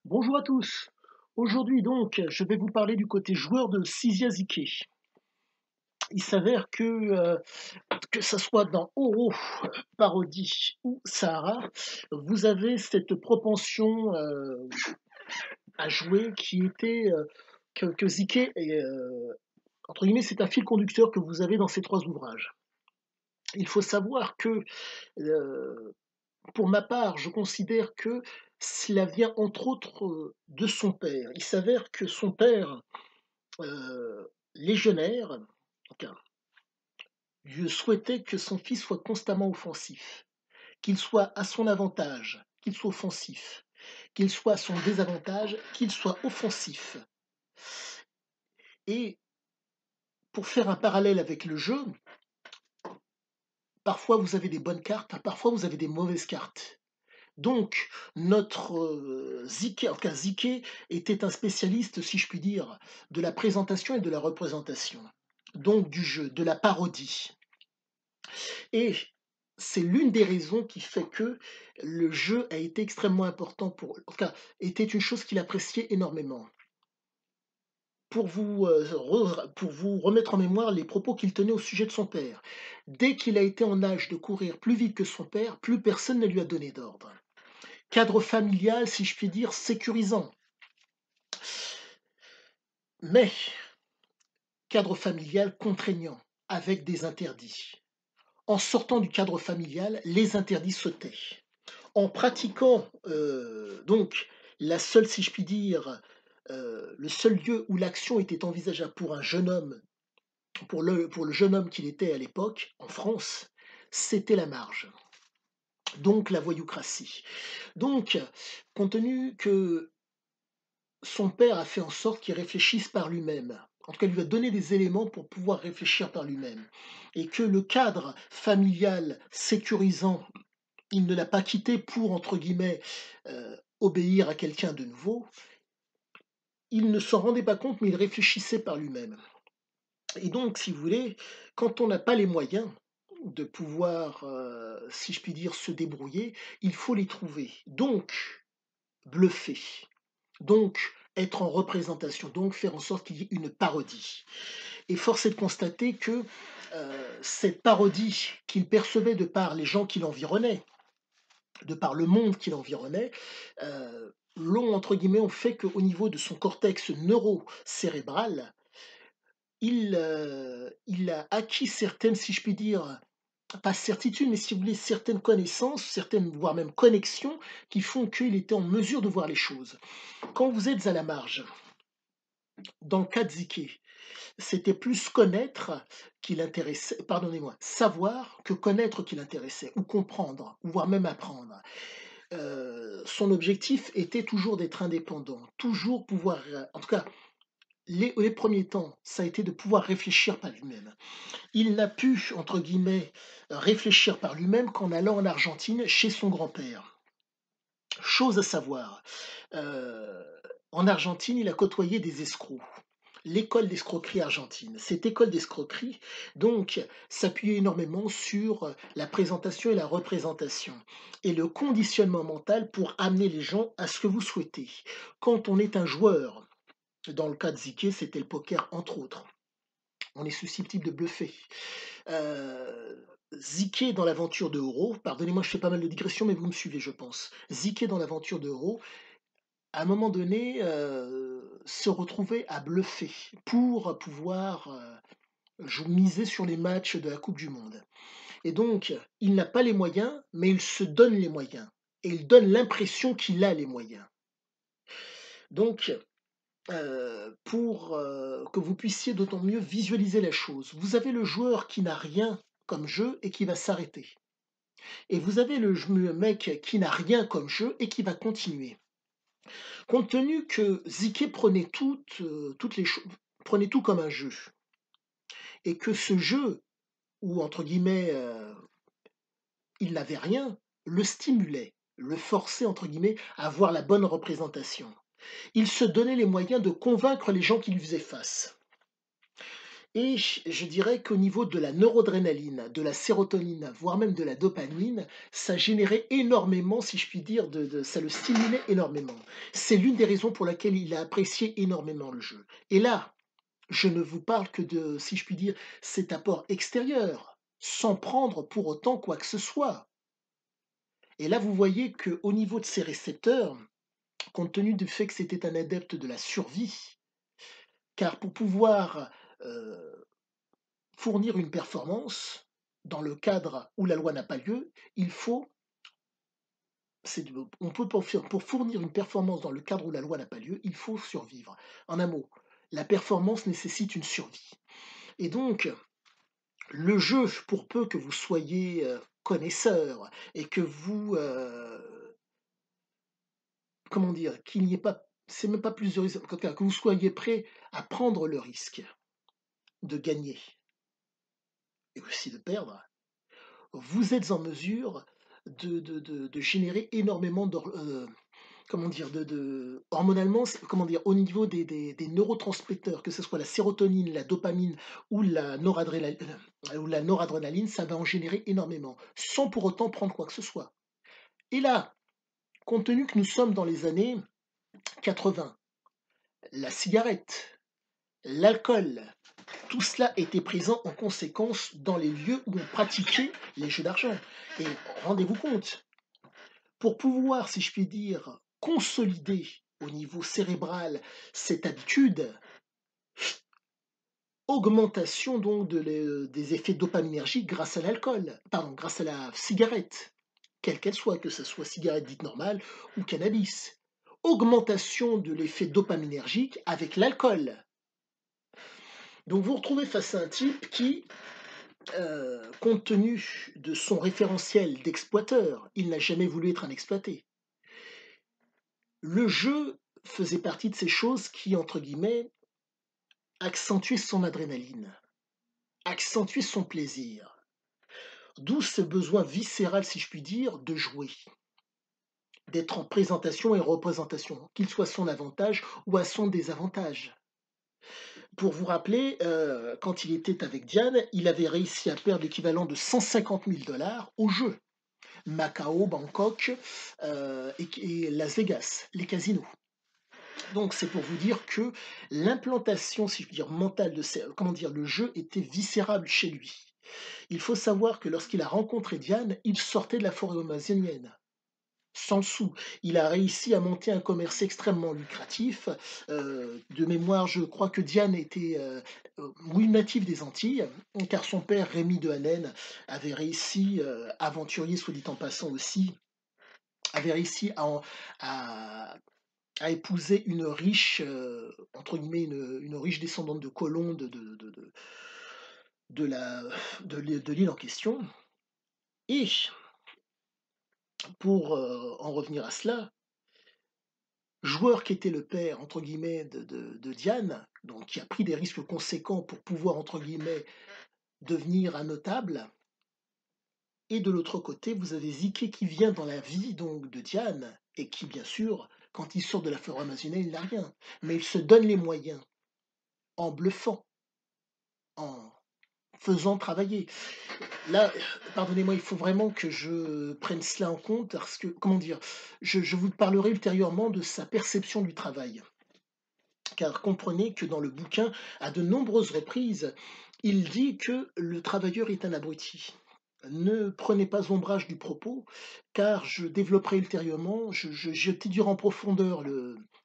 Bonjour à tous. Aujourd'hui donc, je vais vous parler du côté joueur de Sizia Ziqué. Il s'avère que ça soit dans Oro, Parodi ou Sahara, vous avez cette propension, à jouer qui était, que Ziqué est, entre guillemets, c'est un fil conducteur que vous avez dans ces 3 ouvrages. Il faut savoir que, heu, pour ma part, je considère que cela vient entre autres, de son père. Il s'avère que son père légionnaire, donc je souhaitais que son fils soit constamment offensif, qu'il soit à son avantage, qu'il soit offensif, qu'il soit à son désavantage, qu'il soit offensif. Et pour faire un parallèle avec le jeu, parfois vous avez des bonnes cartes, parfois vous avez des mauvaises cartes. Donc, notre Ziqué, en tout cas Ziqué, était un spécialiste, si je puis dire, de la présentation et de la représentation. Donc du jeu, de la parodie. Et c'est l'une des raisons qui fait que le jeu a été extrêmement important pour, en tout cas, était une chose qu'il appréciait énormément. Pour vous remettre en mémoire les propos qu'il tenait au sujet de son père. Dès qu'il a été en âge de courir plus vite que son père, plus personne ne lui a donné d'ordre. Cadre familial, si je puis dire, sécurisant. Mais cadre familial contraignant, avec des interdits. En sortant du cadre familial, les interdits sautaient. En pratiquant donc la seule, si je puis dire, le seul lieu où l'action était envisageable pour un jeune homme, pour le jeune homme qu'il était à l'époque, en France, c'était la marge, donc la voyoucratie. Donc, compte tenu que son père a fait en sorte qu'il réfléchisse par lui-même, en tout cas, il lui a donné des éléments pour pouvoir réfléchir par lui-même, et que le cadre familial sécurisant il ne l'a pas quitté pour, entre guillemets, obéir à quelqu'un de nouveau. Il ne s'en rendait pas compte, mais il réfléchissait par lui-même. Et donc, si vous voulez, quand on n'a pas les moyens de pouvoir, si je puis dire, se débrouiller, il faut les trouver. Donc, bluffer. Donc, être en représentation. Donc, faire en sorte qu'il y ait une parodie. Et force est de constater que cette parodie qu'il percevait de par les gens qui l'environnaient, de par le monde qui l'environnait, entre guillemets, ont fait qu'au niveau de son cortex neurocérébral, il a acquis certaines, si je puis dire, pas certitudes, mais si vous voulez, certaines connaissances, certaines, voire même connexions, qui font qu'il était en mesure de voir les choses. Quand vous êtes à la marge, dans le cas de Ziké, c'était plus connaître qui l'intéressait, pardonnez-moi, savoir que connaître qui l'intéressait, ou comprendre, ou voire même apprendre. Son objectif était toujours d'être indépendant, toujours pouvoir, en tout cas, les premiers temps, ça a été de pouvoir réfléchir par lui-même. Il n'a pu, entre guillemets, réfléchir par lui-même qu'en allant en Argentine chez son grand-père. Chose à savoir, euh, en Argentine, il a côtoyé des escrocs. L'école d'escroquerie argentine. Cette école d'escroquerie, donc, s'appuyait énormément sur la présentation et la représentation et le conditionnement mental pour amener les gens à ce que vous souhaitez. Quand on est un joueur, dans le cas de Ziké, c'était le poker entre autres, on est susceptible de bluffer. Euh, Ziké dans l'aventure de Euro, pardonnez-moi, je fais pas mal de digressions, mais vous me suivez, je pense. Ziké dans l'aventure de Euro, à un moment donné, se retrouver à bluffer pour pouvoir miser sur les matchs de la Coupe du Monde. Et donc, il n'a pas les moyens, mais il se donne les moyens. Et il donne l'impression qu'il a les moyens. Donc, pour que vous puissiez d'autant mieux visualiser la chose, vous avez le joueur qui n'a rien comme jeu et qui va s'arrêter. Et vous avez le mec qui n'a rien comme jeu et qui va continuer. Compte tenu que Ziké prenait toutes les choses, prenait tout comme un jeu, et que ce jeu, où entre guillemets il n'avait rien, le stimulait, le forçait entre guillemets à avoir la bonne représentation. Il se donnait les moyens de convaincre les gens qui lui faisaient face. Et je dirais qu'au niveau de la noradrénaline, de la sérotonine, voire même de la dopamine, ça générait énormément, si je puis dire, ça le stimulait énormément. C'est l'une des raisons pour laquelle il a apprécié énormément le jeu. Et là, je ne vous parle que de, si je puis dire, cet apport extérieur, sans prendre pour autant quoi que ce soit. Et là, vous voyez qu'au niveau de ses récepteurs, compte tenu du fait que c'était un adepte de la survie, car pour pouvoir fournir une performance dans le cadre où la loi n'a pas lieu, il faut, on peut pour fournir une performance dans le cadre où la loi n'a pas lieu, il faut survivre. En un mot, la performance nécessite une survie. Et donc, le jeu, pour peu que vous soyez connaisseur et que vous, comment dire, qu'il n'y ait pas, c'est même pas plusieurs, que vous soyez prêt à prendre le risque de gagner et aussi de perdre, vous êtes en mesure de générer énormément comment dire, hormonalement, comment dire, au niveau des neurotransmetteurs, que ce soit la sérotonine, la dopamine ou la noradrénaline, ça va en générer énormément, sans pour autant prendre quoi que ce soit. Et là, compte tenu que nous sommes dans les années 80, la cigarette, l'alcool, tout cela était présent en conséquence dans les lieux où on pratiquait les jeux d'argent. Et rendez-vous compte, pour pouvoir, si je puis dire, consolider au niveau cérébral cette habitude, augmentation donc des effets dopaminergiques grâce à l'alcool, pardon, grâce à la cigarette, quelle qu'elle soit, que ce soit cigarette dite normale ou cannabis. Augmentation de l'effet dopaminergique avec l'alcool. Donc vous vous retrouvez face à un type qui, compte tenu de son référentiel d'exploiteur, il n'a jamais voulu être un exploité. Le jeu faisait partie de ces choses qui, entre guillemets, accentuaient son adrénaline, accentuaient son plaisir. D'où ce besoin viscéral, si je puis dire, de jouer, d'être en présentation et représentation, qu'il soit à son avantage ou à son désavantage. Pour vous rappeler, quand il était avec Diane, il avait réussi à perdre l'équivalent de 150 000 dollars au jeu. Macao, Bangkok et Las Vegas, les casinos. Donc c'est pour vous dire que l'implantation, si je puis dire, mentale comment dire, le jeu était viscérable chez lui. Il faut savoir que lorsqu'il a rencontré Diane, il sortait de la forêt amazonienne. Sans le sou. Il a réussi à monter un commerce extrêmement lucratif. De mémoire, je crois que Diane était, oui, natif des Antilles, car son père, Rémi de Hanen, avait réussi, aventurier, soit dit en passant aussi, avait réussi à épouser une riche, entre guillemets, une riche descendante de colons de la, de l'île en question. Et pour en revenir à cela, joueur qui était le père, entre guillemets, de Diane, donc qui a pris des risques conséquents pour pouvoir, entre guillemets, devenir un notable. Et de l'autre côté, vous avez Ziké qui vient dans la vie donc de Diane et qui, bien sûr, quand il sort de la forêt amazonienne, il n'a rien. Mais il se donne les moyens en bluffant, en faisant travailler. Là, pardonnez-moi, il faut vraiment que je prenne cela en compte parce que, comment dire, je vous parlerai ultérieurement de sa perception du travail. Car comprenez que dans le bouquin, à de nombreuses reprises, il dit que le travailleur est un abruti. Ne prenez pas ombrage du propos, car je développerai ultérieurement, j'étudierai en profondeur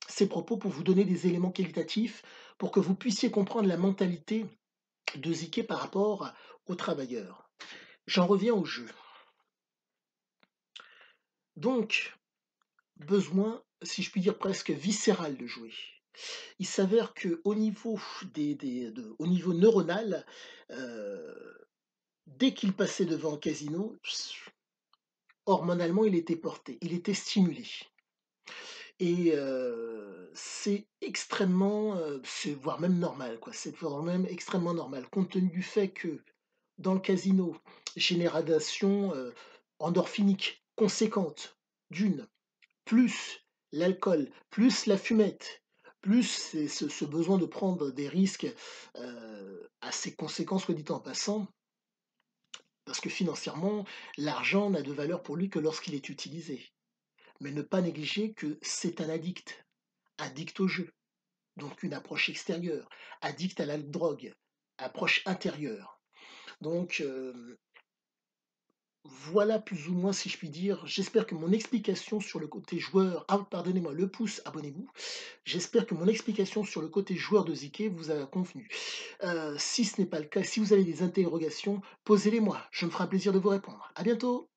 ces propos pour vous donner des éléments qualitatifs, pour que vous puissiez comprendre la mentalité de Ziké par rapport aux travailleurs. J'en reviens au jeu. Donc, besoin, si je puis dire presque viscéral de jouer. Il s'avère qu'au niveau, au niveau neuronal, dès qu'il passait devant un casino, hormonalement, il était porté, il était stimulé. Et c'est extrêmement, c'est voire même normal, quoi. C'est voire même extrêmement normal, compte tenu du fait que dans le casino, génération endorphinique conséquente, d'une, plus l'alcool, plus la fumette, plus c'est ce besoin de prendre des risques, a ses conséquences, soit dit en passant, parce que financièrement, l'argent n'a de valeur pour lui que lorsqu'il est utilisé. Mais ne pas négliger que c'est un addict, addict au jeu, donc une approche extérieure, addict à la drogue, approche intérieure. Donc, voilà plus ou moins, si je puis dire. J'espère que mon explication sur le côté joueur, ah, pardonnez-moi, le pouce, abonnez-vous. J'espère que mon explication sur le côté joueur de Ziké vous a convenu. Si ce n'est pas le cas, si vous avez des interrogations, posez-les moi. Je me ferai un plaisir de vous répondre. À bientôt.